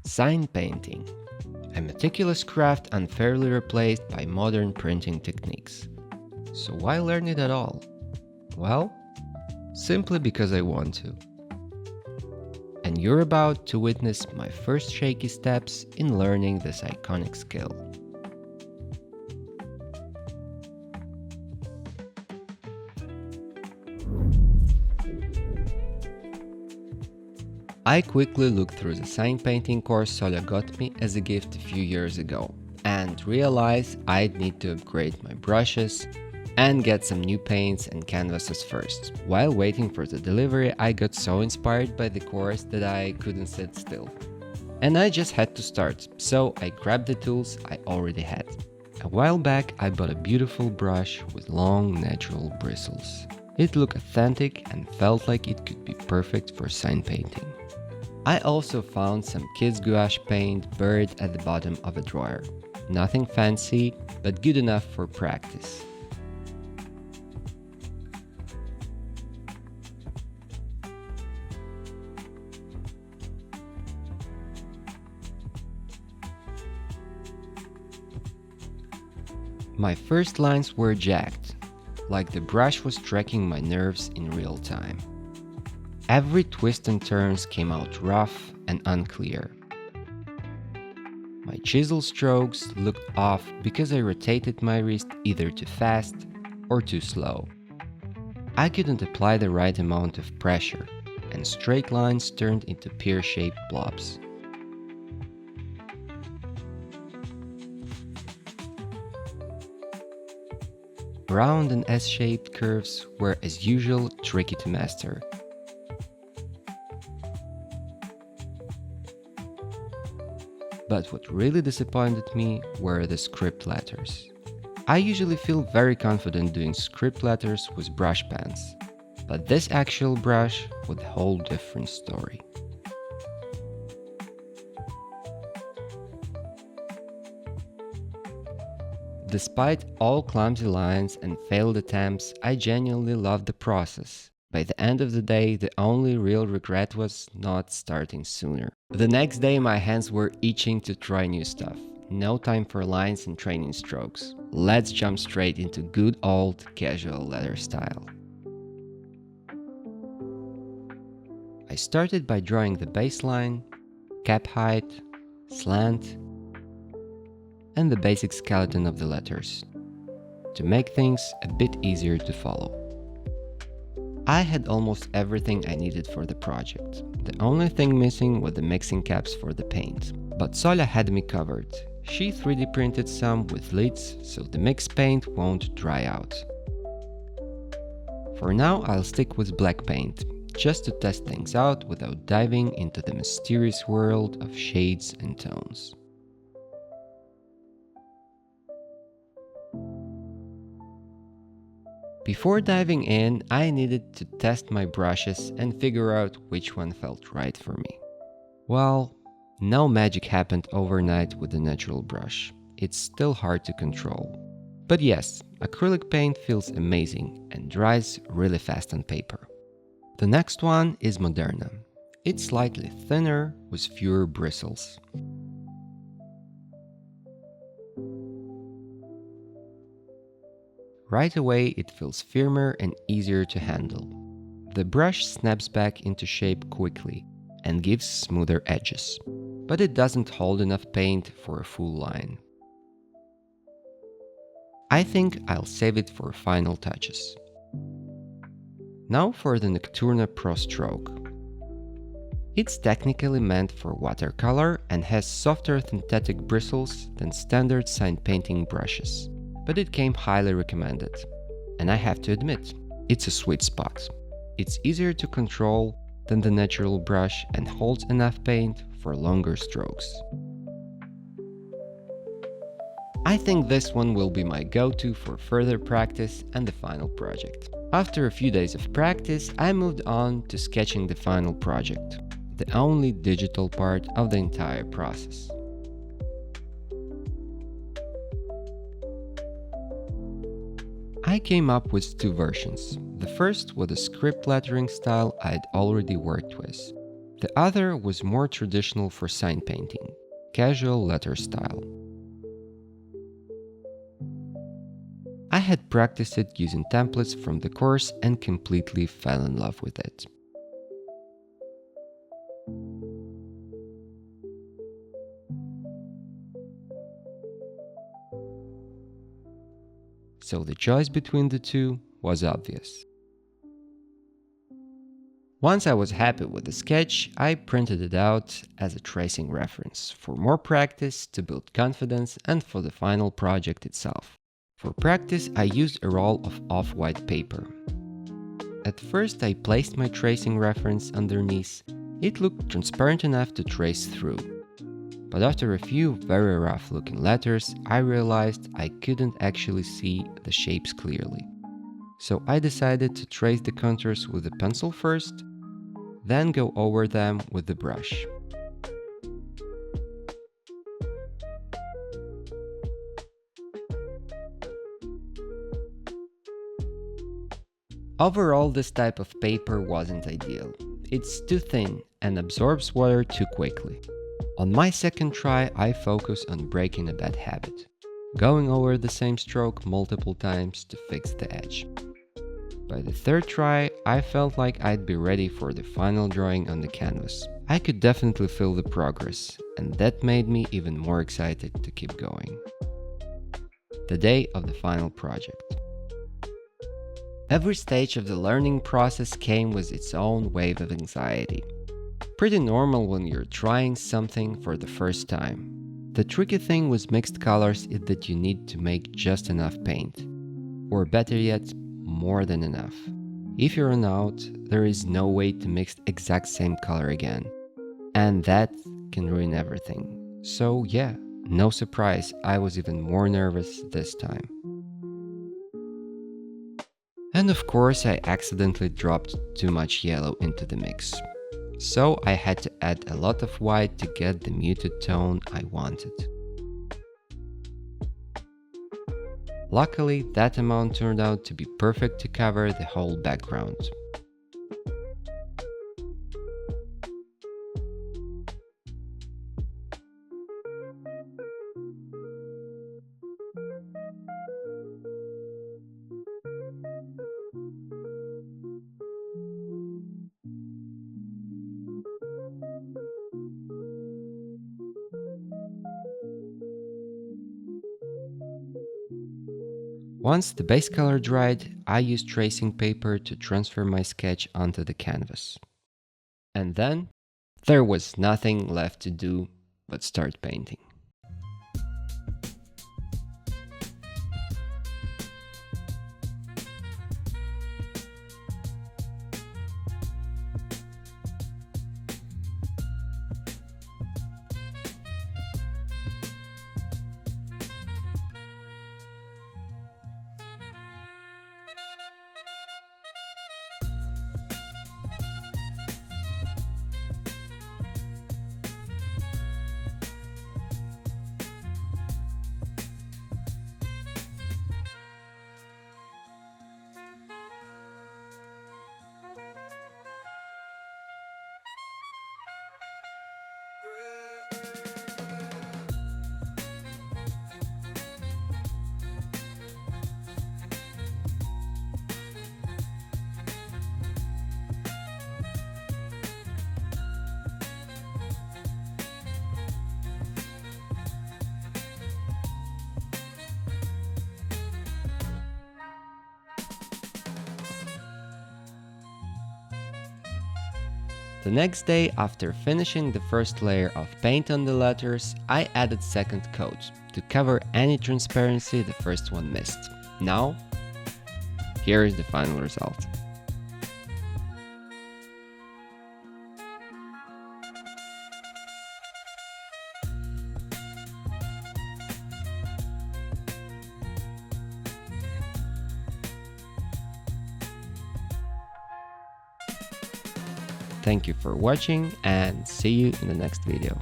Sign painting, a meticulous craft unfairly replaced by modern printing techniques. So why learn it at all? Well, simply because I want to. And you're about to witness my first shaky steps in learning this iconic skill. I quickly looked through the sign painting course Sola got me as a gift a few years ago and realized I'd need to upgrade my brushes and get some new paints and canvases first. While waiting for the delivery, I got so inspired by the course that I couldn't sit still. And I just had to start, so I grabbed the tools I already had. A while back, I bought a beautiful brush with long natural bristles. It looked authentic and felt like it could be perfect for sign painting. I also found some kids' gouache paint buried at the bottom of a drawer. Nothing fancy, but good enough for practice. My first lines were jagged, like the brush was tracking my nerves in real time. Every twist and turns came out rough and unclear. My chisel strokes looked off because I rotated my wrist either too fast or too slow. I couldn't apply the right amount of pressure, and straight lines turned into pear-shaped blobs. Round and S-shaped curves were, as usual, tricky to master. But what really disappointed me were the script letters. I usually feel very confident doing script letters with brush pens, but this actual brush was a whole different story. Despite all clumsy lines and failed attempts, I genuinely loved the process. By the end of the day, the only real regret was not starting sooner. The next day, my hands were itching to try new stuff. No time for lines and training strokes. Let's jump straight into good old casual letter style. I started by drawing the baseline, cap height, slant, and the basic skeleton of the letters, to make things a bit easier to follow. I had almost everything I needed for the project. The only thing missing was the mixing caps for the paint. But Sola had me covered. She 3D printed some with lids, so the mixed paint won't dry out. For now, I'll stick with black paint, just to test things out without diving into the mysterious world of shades and tones. Before diving in, I needed to test my brushes and figure out which one felt right for me. Well, no magic happened overnight with the natural brush. It's still hard to control. But yes, acrylic paint feels amazing and dries really fast on paper. The next one is Moderna. It's slightly thinner with fewer bristles. Right away, it feels firmer and easier to handle. The brush snaps back into shape quickly and gives smoother edges, but it doesn't hold enough paint for a full line. I think I'll save it for final touches. Now for the NocturnaPro Stroke. It's technically meant for watercolor and has softer synthetic bristles than standard sign painting brushes. But it came highly recommended. And I have to admit, it's a sweet spot. It's easier to control than the natural brush and holds enough paint for longer strokes. I think this one will be my go-to for further practice and the final project. After a few days of practice, I moved on to sketching the final project, the only digital part of the entire process. I came up with two versions. The first was the script lettering style I'd already worked with. The other was more traditional for sign painting, casual letter style. I had practiced it using templates from the course and completely fell in love with it. So the choice between the two was obvious. Once I was happy with the sketch, I printed it out as a tracing reference for more practice, to build confidence, and for the final project itself. For practice, I used a roll of off-white paper. At first, I placed my tracing reference underneath. It looked transparent enough to trace through. But after a few very rough-looking letters, I realized I couldn't actually see the shapes clearly. So I decided to trace the contours with a pencil first, then go over them with the brush. Overall, this type of paper wasn't ideal. It's too thin and absorbs water too quickly. On my second try, I focused on breaking a bad habit, going over the same stroke multiple times to fix the edge. By the third try, I felt like I'd be ready for the final drawing on the canvas. I could definitely feel the progress, and that made me even more excited to keep going. The day of the final project. Every stage of the learning process came with its own wave of anxiety. Pretty normal when you're trying something for the first time. The tricky thing with mixed colors is that you need to make just enough paint. Or better yet, more than enough. If you run out, there is no way to mix the exact same color again. And that can ruin everything. So yeah, no surprise, I was even more nervous this time. And of course, I accidentally dropped too much yellow into the mix. So I had to add a lot of white to get the muted tone I wanted. Luckily, that amount turned out to be perfect to cover the whole background. Once the base color dried, I used tracing paper to transfer my sketch onto the canvas. And then, there was nothing left to do but start painting. The next day, after finishing the first layer of paint on the letters, I added second coat to cover any transparency the first one missed. Now, here is the final result. Thank you for watching and see you in the next video.